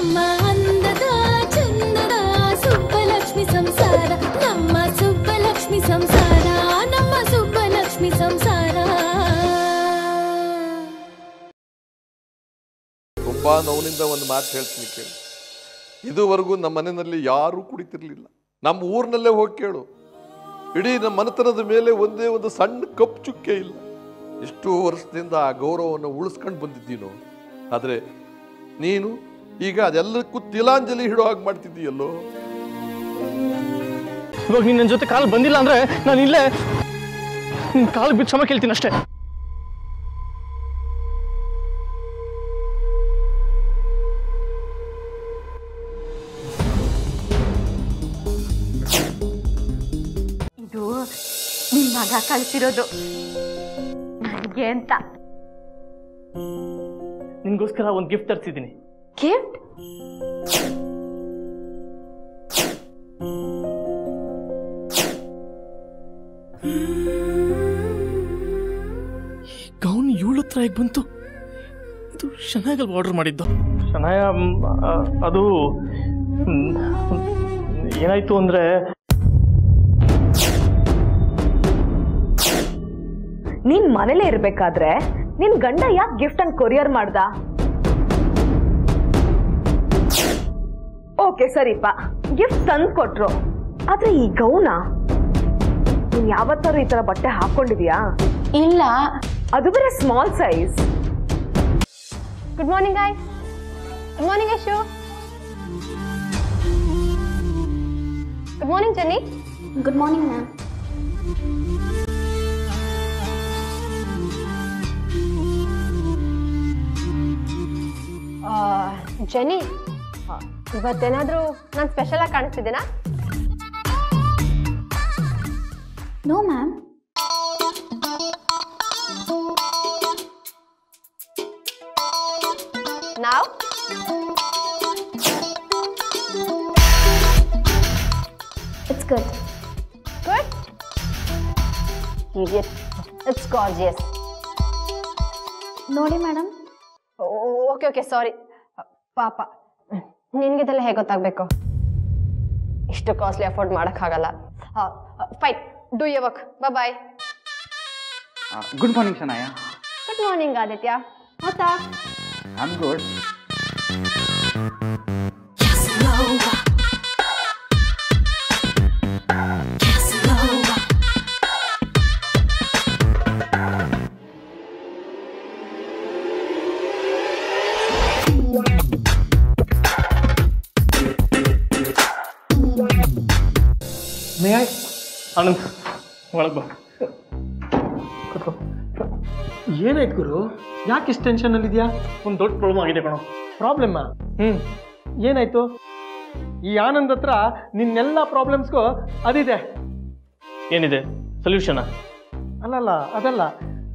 ನಮ್ಮ ಅಂದದ ಚಂದದ ಸುಬ್ಬಲಕ್ಷ್ಮಿ ಸಂಸಾರ, ನಮ್ಮ ಸುಬ್ಬಲಕ್ಷ್ಮಿ ಸಂಸಾರ, ನಮ್ಮ ಸುಬ್ಬಲಕ್ಷ್ಮಿ ಸಂಸಾರ. ಒಬ್ಬ ನೋವಿನಿಂದ ಒಂದು ಮಾತು ಹೇಳ್ತೀನಿ ಕೇಳಿ. ಇದುವರೆಗೂ ನಮ್ಮ ಮನೆಯಲ್ಲಿ ಯಾರೂ ಕುಡಿತಿರ್ಲಿಲ್ಲ. ನಮ್ಮ ಊರಿನಲ್ಲೇ ಹೋಗಿ ಕೇಳು, ಇಡೀ ನಮ್ಮ ಮನೆತನದ ಮೇಲೆ ಒಂದೇ ಒಂದು ಸಣ್ಣ ಕಪ್ಪು ಚುಕ್ಕೆ ಇಲ್ಲ. ಇಷ್ಟು ವರ್ಷದಿಂದ ಆ ಗೌರವವನ್ನು ಉಳಿಸ್ಕೊಂಡು ಬಂದಿದ್ದೀನೋ, ಆದರೆ ನೀನು ಈಗ ಅದೆಲ್ಲಕ್ಕೂ ತಿಲಾಂಜಲಿ ಹಿಡೋ ಹಾಗೆ ಮಾಡ್ತಿದ್ದೀಯಲ್ಲೋ. ಇವಾಗ ನೀನು ನನ್ನ ಜೊತೆ ಕಾಲು ಬಂದಿಲ್ಲ ಅಂದ್ರೆ ನಾನು ಇಲ್ಲೇ ಕಾಲು ಬಿಟ್ಟು ಕ್ಷಮೆ ಕೇಳ್ತೀನಿ ಅಷ್ಟೇ. ಇದು ನಿನ್ ಮಗ ಕಳ್ಸಿರೋದು ನನಗೆ ಅಂತ. ನಿನ್ಗೋಸ್ಕರ ಒಂದು ಗಿಫ್ಟ್ ತರಿಸಿದ್ದೀನಿ. ಗಿಫ್ಟ್? ಗೌನ್ 7 ಹತ್ರ ಹೇಗೆ ಬಂತು? ಇದು ಶನಾಯಲ್ಲಿ ಆರ್ಡರ್ ಮಾಡಿದ್ದು. ಶನಾಯ ಅದು ಏನಾಯ್ತು ಅಂದ್ರೆ, ನೀನ್ ಮನೇಲೇ ಇರ್ಬೇಕಾದ್ರೆ ನಿನ್ ಗಂಡ ಯಾಕೆ ಗಿಫ್ಟ್ ಅನ್ನು ಕೊರಿಯರ್ ಮಾಡ್ದ? ಓಕೆ ಸರಿಪಾ, ಗಿಫ್ಟ್ ತಂದು ಕೊಟ್ರು. ಆದ್ರೆ ಈ ಗೌನ ನೀನ್ ಯಾವತ್ತಾರು ಈ ತರ ಬಟ್ಟೆ ಹಾಕೊಂಡಿದ್ಯಾ? ಇಲ್ಲ. ಅದು ಬೇರೆ small size. Good morning guys. Good morning Yashu. Good morning Jenny. Good morning ma'am. Jenny, ಇವತ್ತೇನಾದ್ರೂ ನಾನು ಸ್ಪೆಷಲ್ ಆಗಿ ಕಾಣಿಸ್ತಿದ್ದೇನಾ? No ma'am. Now? It's good. Good? Idiot. It's gorgeous. ನೋಡಿ ಮೇಡಮ್. ಓಕೆ ಓಕೆ ಸಾರಿ ಪಾಪ, ನಿನಗಿದೆಲ್ಲ ಹೇಗೆ ಗೊತ್ತಾಗಬೇಕು? ಇಷ್ಟು ಕಾಸ್ಟ್ಲಿ ಅಫೋರ್ಡ್ ಮಾಡೋಕ್ಕಾಗಲ್ಲ. Fine, do your work. Bye. Good morning Shanaya. Good morning Aditya. ಮತ್ತಾ I'm good. ಆನಂದ್, ಒಳಗೆ ಬಾ. ಏನಾಯ್ತು ಗುರು? ಯಾಕೆ ಇಷ್ಟು ಟೆನ್ಷನ್ ಅಲ್ಲಿ ಇದೆಯಾ? ಒಂದು ದೊಡ್ಡ ಪ್ರಾಬ್ಲಮ್ ಆಗಿದೆ ಕಣೋ. ಪ್ರಾಬ್ಲಮ್? ಏನಾಯ್ತು? ಈ ಆನಂದ್ ಹತ್ರ ನಿನ್ನೆಲ್ಲ ಪ್ರಾಬ್ಲಮ್ಸ್ಗೂ ಅದಿದೆ. ಏನಿದೆ ಸೊಲ್ಯೂಷನ್? ಅಲ್ಲಲ್ಲ, ಅದಲ್ಲ,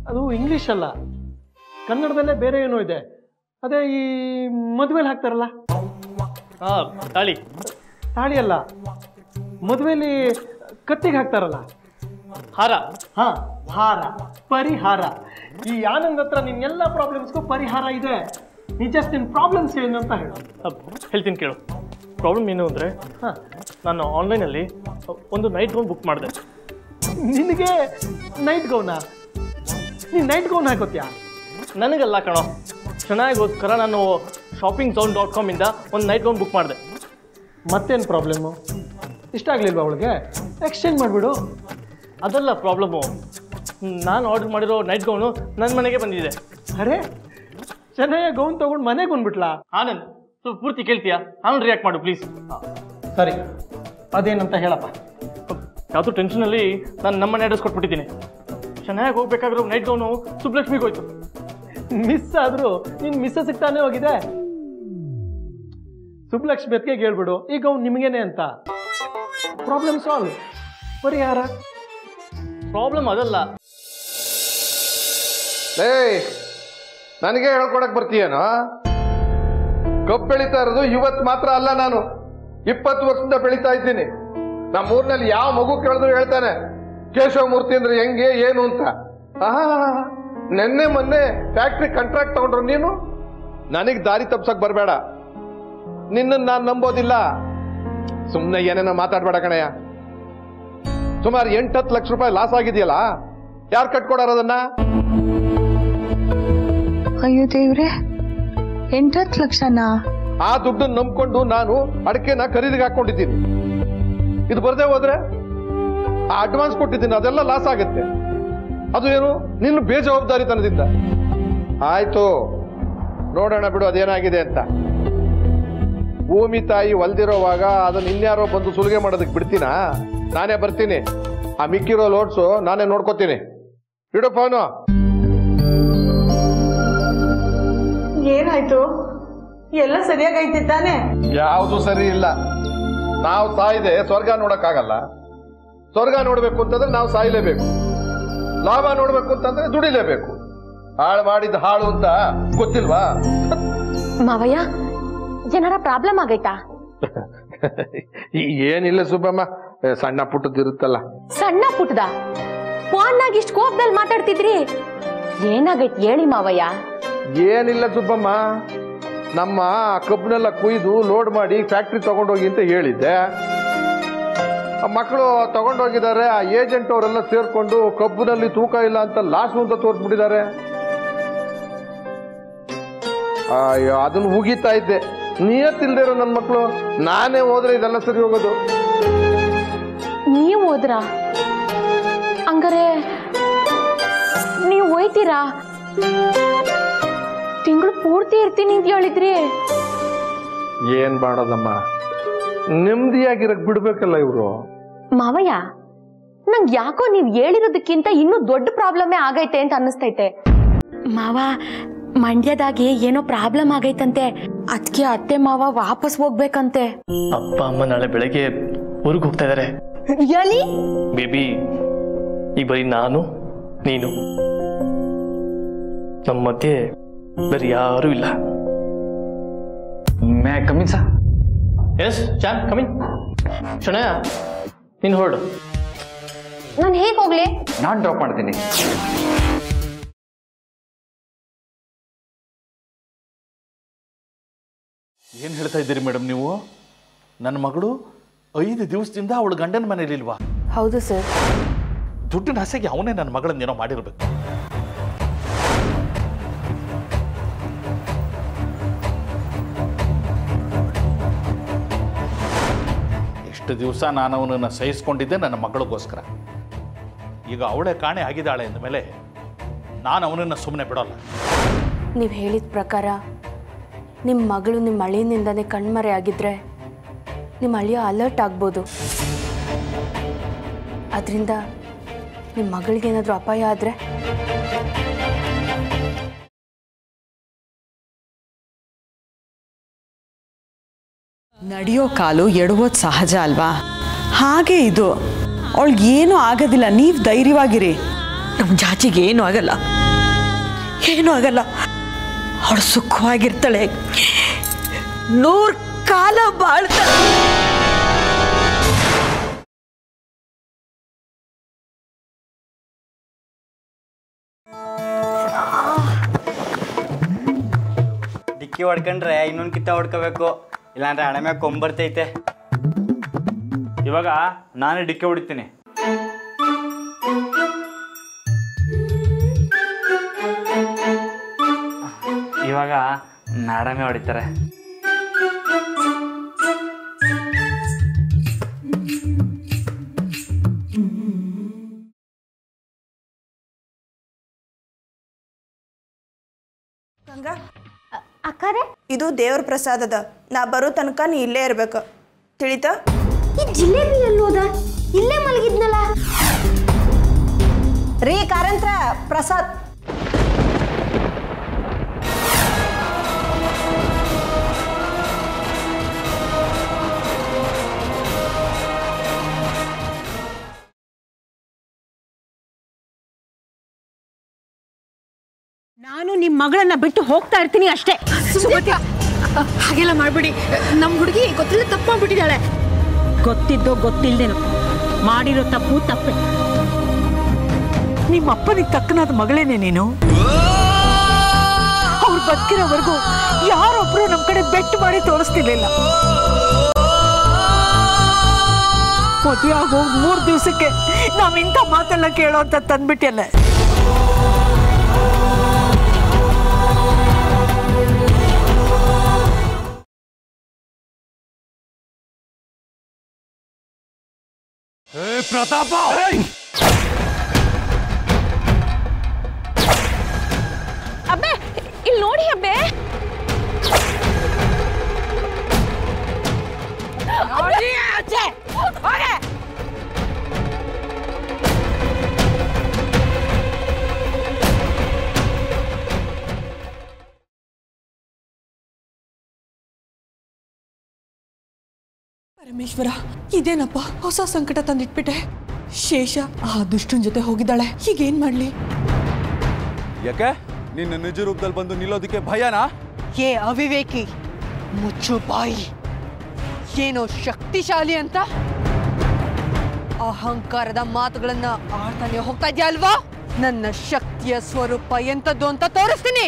ಅದು ಇಂಗ್ಲೀಷ್ ಅಲ್ಲ, ಕನ್ನಡದಲ್ಲೇ ಬೇರೆ ಏನೋ ಇದೆ. ಅದೇ ಈ ಮದುವೆಲಿ ಹಾಕ್ತಾರಲ್ಲ. ತಾಳಿ. ತಾಳಿ ಅಲ್ಲ, ಮದುವೆಲಿ ಕತ್ತಿಗೆ ಹಾಕ್ತಾರಲ್ಲ. ಹಾರ. ಹಾರ, ಪರಿಹಾರ. ಈ ಆನಂದ್ ಹತ್ರ ನಿನ್ನೆಲ್ಲ ಪ್ರಾಬ್ಲಮ್ಸ್ಗೂ ಪರಿಹಾರ ಇದೆ. ನೀ ಜಸ್ಟ್ ನಿನ್ನ ಪ್ರಾಬ್ಲಮ್ಸ್ ಏನು ಅಂತ ಹೇಳು. ಹೇಳ್ತೀನಿ ಕೇಳು. ಪ್ರಾಬ್ಲಮ್ ಏನು ಅಂದರೆ, ನಾನು ಆನ್ಲೈನಲ್ಲಿ ಒಂದು ನೈಟ್ ಗೌನ್ ಬುಕ್ ಮಾಡಿದೆ. ನಿನಗೆ ನೈಟ್ ಗೌನಾ? ನೀನು ನೈಟ್ ಗೌನ್ ಹಾಕೋತ್ಯಾ? ನನಗಲ್ಲ ಕಣೋ, ಚೆನ್ನಾಗೋಸ್ಕರ ನಾನು shoppingzone.com ಇಂದ ಒಂದು ನೈಟ್ ಗೌನ್ ಬುಕ್ ಮಾಡಿದೆ. ಮತ್ತೇನು ಪ್ರಾಬ್ಲಮ್ಮು? ಇಷ್ಟ ಆಗಲಿಲ್ವಾ ಅವಳಿಗೆ? ಎಕ್ಸ್ಚೇಂಜ್ ಮಾಡಿಬಿಡು. ಅದಲ್ಲ ಪ್ರಾಬ್ಲಮ್ಮು, ನಾನು ಆರ್ಡರ್ ಮಾಡಿರೋ ನೈಟ್ ಗೌನು ನನ್ನ ಮನೆಗೆ ಬಂದಿದೆ. ಅರೆ, ಚೆನ್ನಾಗಿ ಗೌನ್ ತೊಗೊಂಡು ಮನೆಗೆ ಬಂದ್ಬಿಟ್ಲಾ? ಆನಂದ್, ಸ್ವಲ್ಪ ಪೂರ್ತಿ ಕೇಳ್ತೀಯಾ? ಆಮೇಲೆ ರಿಯಾಕ್ಟ್ ಮಾಡು ಪ್ಲೀಸ್. ಸರಿ, ಅದೇನಂತ ಹೇಳಪ್ಪ. ಯಾವುದೋ ಟೆನ್ಷನಲ್ಲಿ ನಾನು ನಮ್ಮನೆ ಅಡ್ರೆಸ್ ಕೊಟ್ಬಿಟ್ಟಿದ್ದೀನಿ. ಚೆನ್ನಾಗಿ ಹೋಗ್ಬೇಕಾಗಿರೋ ನೈಟ್ ಗೌನು ಸುಬ್ಲಕ್ಷ್ಮಿಗೆ ಹೋಯ್ತು. ಮಿಸ್ ಆದರೂ ನೀನು ಮಿಸ್ ಸಿಗ್ತಾನೆ ಹೋಗಿದೆ. ಸುಬ್ಲಕ್ಷ್ಮಿ ಅತ್ತಿಗೆ ಹೇಳ್ಬಿಡು, ಈ ಗೌನ್ ನಿಮಗೇನೆ ಅಂತ. ಪ್ರಾಬ್ಲಮ್ ಸಾಲ್ವ್, ಪರಿಹಾರ. ಪ್ರಾಬ್ಲಮ್ ಅದಲ್ಲ. ನನಗೆ ಹೇಳ್ಕೊಡಕ್ ಬರ್ತೀಯೇನೋ? ಕಬ್ಬು ಬೆಳೀತಾ ಇರೋದು ಇವತ್ತು ಮಾತ್ರ ಅಲ್ಲ, ನಾನು 20 ವರ್ಷದಿಂದ ಬೆಳೀತಾ ಇದ್ದೀನಿ. ನಮ್ಮೂರಿನಲ್ಲಿ ಯಾವ ಮಗು ಕೇಳಿದ್ರು ಹೇಳ್ತಾನೆ ಕೇಶವಮೂರ್ತಿ ಅಂದ್ರೆ ಹೆಂಗೆ ಏನು ಅಂತ. ಮೊನ್ನೆ ಫ್ಯಾಕ್ಟ್ರಿ ಕಾಂಟ್ರಾಕ್ಟ್ ತಗೊಂಡ್ರು ನೀನು. ನನಗೆ ದಾರಿ ತಪ್ಸಕ್ ಬರಬೇಡ. ನಿನ್ನನ್ನು ನಾನು ನಂಬೋದಿಲ್ಲ. ಸುಮ್ಮನೆ ಏನೇನೋ ಮಾತಾಡ್ಬೇಡ ಕಣಯ್ಯ. ಸುಮಾರು 8-10 ಲಕ್ಷ ರೂಪಾಯಿ ಲಾಸ್ ಆಗಿದೆಯಲ್ಲ, ಯಾರು ಕಟ್ಕೊಡಾರ ಅದನ್ನ? ಅಯ್ಯೋ ದೇವ್ರೆ, 8-10 ಲಕ್ಷನಾ? ಆ ದುಡ್ಡನ್ನು ನಂಬ್ಕೊಂಡು ನಾನು ಅಡಿಕೆನ ಖರೀದಿಗೆ ಹಾಕೊಂಡಿದ್ದೀನಿ. ಇದು ಬರದೆ ಹೋದ್ರೆ ಆ ಅಡ್ವಾನ್ಸ್ ಕೊಟ್ಟಿದ್ದೀನಿ, ಅದೆಲ್ಲ ಲಾಸ್ ಆಗುತ್ತೆ. ಅದು ಏನು ನಿನ್ನ ಬೇಜವಾಬ್ದಾರಿತನದಿಂದ. ಆಯ್ತು, ನೋಡೋಣ ಬಿಡು ಅದೇನಾಗಿದೆ ಅಂತ. ಭೂಮಿ ತಾಯಿ ಹೊಲ್ದಿರೋವಾಗ ಅದನ್ನ ಇನ್ಯಾರೋ ಬಂದು ಸುಲಿಗೆ ಮಾಡೋದಕ್ಕೆ ಬಿಡ್ತೀನಾ? ನಾನೇ ಬರ್ತೀನಿ. ಆ ಮಿಕ್ಕಿರೋ ಲೋಡ್ಸು ನಾನೇ ನೋಡ್ಕೋತೀನಿ. ಇಡು ಫೋನು. ಏನಾಯ್ತು? ಎಲ್ಲ ಸರಿಯಾಗೈತಿ ತಾನೆ? ಯಾವುದು ಸರಿ ಇಲ್ಲ. ನಾವು ಸಾಯ್ದೆ ಸ್ವರ್ಗ ನೋಡಕ್ಕಾಗಲ್ಲ. ಸ್ವರ್ಗ ನೋಡ್ಬೇಕು ಅಂತಂದ್ರೆ ನಾವು ಸಾಯ್ಲೇಬೇಕು. ಲಾಭ ನೋಡ್ಬೇಕು ಅಂತಂದ್ರೆ ದುಡಿಲೇಬೇಕು. ಹಾಳು ಮಾಡಿದ ಹಾಳು ಅಂತ ಗೊತ್ತಿಲ್ವಾ? ಮಾವಯ್ಯ, ಏನಾರ ಪ್ರಾಬ್ಲಮ್ ಆಗೈತಾ? ಏನಿಲ್ಲ ಸುಬ್ಬಮ್ಮ, ಸಣ್ಣ ಪುಟ್ಟದಿರುತ್ತಲ್ಲ. ಸಣ್ಣ ಪುಟ್ಟದ ಫೋನ್ನಾಗ ಇಷ್ಟು ಕೋಪದಲ್ಲಿ ಮಾತಾಡ್ತಿದ್ರಿ, ಏನಾಗೈತಿ ಹೇಳಿ ಮಾವಯ್ಯ. ಏನಿಲ್ಲ ಸುಬ್ಬಮ್ಮ, ನಮ್ಮ ಕಬ್ಬನೆಲ್ಲ ಕುಯ್ದು ಲೋಡ್ ಮಾಡಿ ಫ್ಯಾಕ್ಟ್ರಿ ತಗೊಂಡೋಗಿ ಅಂತ ಹೇಳಿದ್ದೆ. ಮಕ್ಕಳು ತಗೊಂಡೋಗಿದ್ದಾರೆ. ಆ ಏಜೆಂಟ್ ಅವರೆಲ್ಲ ಸೇರ್ಕೊಂಡು ಕಬ್ಬಿನಲ್ಲಿ ತೂಕ ಇಲ್ಲ ಅಂತ ಲಾಸ್ ಅಂತ ತೋರಿಸ್ಬಿಟ್ಟಿದ್ದಾರೆ. ಅಯ್ಯೋ, ಅದನ್ನ ಮುಗಿತಾ ಇದ್ದೆ. ನಿಯತ್ತಿಲ್ದಿರೋ ನನ್ನ ಮಕ್ಕಳು. ನಾನೇ ಹೋದ್ರೆ ಇದೆಲ್ಲ ಸರಿ ಹೋಗೋದು. ನೀವು ಹೋದ್ರ? ಹಂಗಾರೆ ನೀವು ಹೋಯ್ತೀರಾ? ತಿಂಗಳು ಪೂರ್ತಿ ಇರ್ತೀನಿ ಅಂತ ಹೇಳಿದ್ರಿ. ಏನ್ ಮಾಡೋದಮ್ಮ, ನೆಮ್ಮದಿಯಾಗಿರಕ್ ಬಿಡ್ಬೇಕಲ್ಲ ಇವ್ರು. ಮಾವಯ್ಯ, ನಂಗೆ ಯಾಕೋ ನೀವ್ ಹೇಳಿರೋದಕ್ಕಿಂತ ಇನ್ನೂ ದೊಡ್ಡ ಪ್ರಾಬ್ಲಮೇ ಆಗೈತೆ ಅಂತ ಅನ್ನಿಸ್ತೈತೆ. ಮಾವ, ಮಂಡ್ಯದಾಗೆ ಏನೋ ಪ್ರಾಬ್ಲಮ್ ಆಗೈತಂತೆ, ಅದಕ್ಕೆ ಅತ್ತೆ ಮಾವ ವಾಪಸ್ ಹೋಗ್ಬೇಕಂತೆ. ಅಪ್ಪ ಅಮ್ಮ ನಾಳೆ ಬೆಳಗ್ಗೆ ಊರಿಗೆ ಹೋಗ್ತಾ ಇದಾರೆ. ಬೇಬಿ, ಈಗ ಬರೀ ನಾನು ನೀನು, ನಮ್ಮ ಮಧ್ಯೆ ಬೇರೆ ಯಾರೂ ಇಲ್ಲ. May come in sir? ಎಸ್ ಚಾನ್, ಕಮಿನ್. ಶಣಯ, ನೀನು ಹೊರಡು. ನಾನು ಹೇಗೆ ಹೋಗ್ಲಿ? ನಾನು ಡ್ರಾಪ್ ಮಾಡ್ತೀನಿ. ಏನು ಹೇಳ್ತಾ ಇದ್ದೀರಿ ಮೇಡಮ್ ನೀವು? ನನ್ನ ಮಗಳು 5 ದಿವಸದಿಂದ ಅವಳು ಗಂಡನ ಮನೇಲಿಲ್ವಾ? ಹೌದು ಸರ್. ದುಡ್ಡಿನ ಆಸೆಗೆ ಅವನೇ ನನ್ನ ಮಗಳನ್ನೇನೋ ಮಾಡಿರ್ಬೇಕು. ಎಷ್ಟು ದಿವಸ ನಾನು ಅವನನ್ನು ಸಹಿಸ್ಕೊಂಡಿದ್ದೆ ನನ್ನ ಮಗಳಿಗೋಸ್ಕರ. ಈಗ ಅವಳೇ ಕಾಣೆ ಆಗಿದ್ದಾಳೆ ಅಂದಮೇಲೆ ನಾನು ಅವನನ್ನು ಸುಮ್ಮನೆ ಬಿಡೋಲ್ಲ. ನೀವು ಹೇಳಿದ ಪ್ರಕಾರ ನಿಮ್ಮ ಮಗಳು ನಿಮ್ಮ ಅಳಿಯನಿಂದನೇ ಕಣ್ಮರೆ ಆಗಿದ್ರೆ ನಿಮ್ಮ ಅಳಿಯ ಅಲರ್ಟ್ ಆಗ್ಬೋದು. ಅದರಿಂದ ನಿಮ್ಮ ಮಗಳಿಗೇನಾದರೂ ಅಪಾಯ ಆದರೆ? ನಡೆಯೋ ಕಾಲು ಎಡುವುದು ಸಹಜ ಅಲ್ವಾ? ಹಾಗೆ ಇದು. ಅವಳಿಗೇನೂ ಆಗೋದಿಲ್ಲ, ನೀವು ಧೈರ್ಯವಾಗಿರಿ. ನಮ್ಮ ಜಾಜಿಗೆ ಏನೂ ಆಗಲ್ಲ, ಏನೂ ಆಗಲ್ಲ. ಅವಳು ಸುಖವಾಗಿರ್ತಾಳೆ, 100 ಕಾಲ ಬಾಳ್ತಾಳೆ. ಡಿಕ್ಕಿ ಹೊಡ್ಕೊಂಡ್ರೆ ಇನ್ನೊಂದು ಕಿತ್ತ ಹೊಡ್ಕೋಬೇಕು, ಇಲ್ಲಾಂದ್ರೆ ಹಣೆ ಮ್ಯಾಗ ಕೊಂಬರ್ತೈತೆ. ಇವಾಗ ನಾನೇ ಡಿಕ್ಕಿ ಹೊಡಿತೀನಿ. ಇವಾಗ ನಾಡಮೆ ಹೊಡಿತಾರೆ. ಅಕ್ಕಾರೆ, ಇದು ದೇವ್ರ ಪ್ರಸಾದದ. ನಾ ಬರೋ ತನಕ ನೀ ಇಲ್ಲೇ ಇರ್ಬೇಕು, ತಿಳಿತಾ? ಈ ಜಿಲೇಬಿ ಎಲ್ಲೋದ? ಇಲ್ಲೇ ಮಲಗಿದ್ನಲ್ಲ ರೀ. ಕಾರಂತ್ರ ಪ್ರಸಾದ್. ನಾನು ನಿಮ್ಮ ಮಗಳನ್ನ ಬಿಟ್ಟು ಹೋಗ್ತಾ ಇರ್ತೀನಿ ಅಷ್ಟೇ. ಹಾಗೆಲ್ಲ ಮಾಡ್ಬಿಡಿ. ನಮ್ಮ ಹುಡುಗಿ ಗೊತ್ತಿಲ್ಲ ತಪ್ಪು ಮಾಡ್ಬಿಟ್ಟಿದ್ದಾಳೆ. ಗೊತ್ತಿದ್ದೋ ಗೊತ್ತಿಲ್ದೇನೋ ಮಾಡಿರೋ ತಪ್ಪು ತಪ್ಪೆ. ನಿಮ್ಮ ಅಪ್ಪನಿಗೆ ತಕ್ಕನಾದ ಮಗಳೇನೆ ನೀನು. ಅವ್ರು ಬದುಕಿರೋವರೆಗೂ ಯಾರೊಬ್ರು ನಮ್ ಕಡೆ ಬೆಟ್ ಮಾಡಿ ತೋರಿಸ್ತಿರ್ಲಿಲ್ಲ. ಮದುವೆ ಆಗೋ 3 ದಿವಸಕ್ಕೆ ನಾವ್ ಇಂಥ ಮಾತೆಲ್ಲ ಕೇಳೋ ಅಂತ ತಂದ್ಬಿಟ್ಟಲ್ಲ. ಪ್ರತಾಪ, ಅಬ್ಬೆ ಇಲ್ಲಿ ನೋಡಿ ಅಬ್ಬೆ. ಪರಮೇಶ್ವರ, ಇದೇನಪ್ಪ ಹೊಸ ಸಂಕಟ ತಂದಿಟ್ಬಿಟ್ಟೆ. ಶೇಷ ಆ ದುಷ್ಟನ್ ಜೊತೆ ಹೋಗಿದ್ದಾಳೆ, ಈಗೇನ್ ಮಾಡ್ಲಿ? ಯಾಕೆ ನಿನ್ನ ನಿಜ ರೂಪದಲ್ಲಿ ಬಂದು ನಿಲ್ಲೋದಕ್ಕೆ ಭಯನಾ? ಏ ಅವಿವೇಕಿ, ಮುಚ್ಚು ಬಾಯಿ. ಏನೋ ಶಕ್ತಿಶಾಲಿ ಅಂತ ಅಹಂಕಾರದ ಮಾತುಗಳನ್ನ ಆಡ್ತಾನೆ ಹೋಗ್ತಾ ಇದ್ಯಾ ಅಲ್ವಾ? ನನ್ನ ಶಕ್ತಿಯ ಸ್ವರೂಪ ಎಂತದ್ದು ಅಂತ ತೋರಿಸ್ತೀನಿ.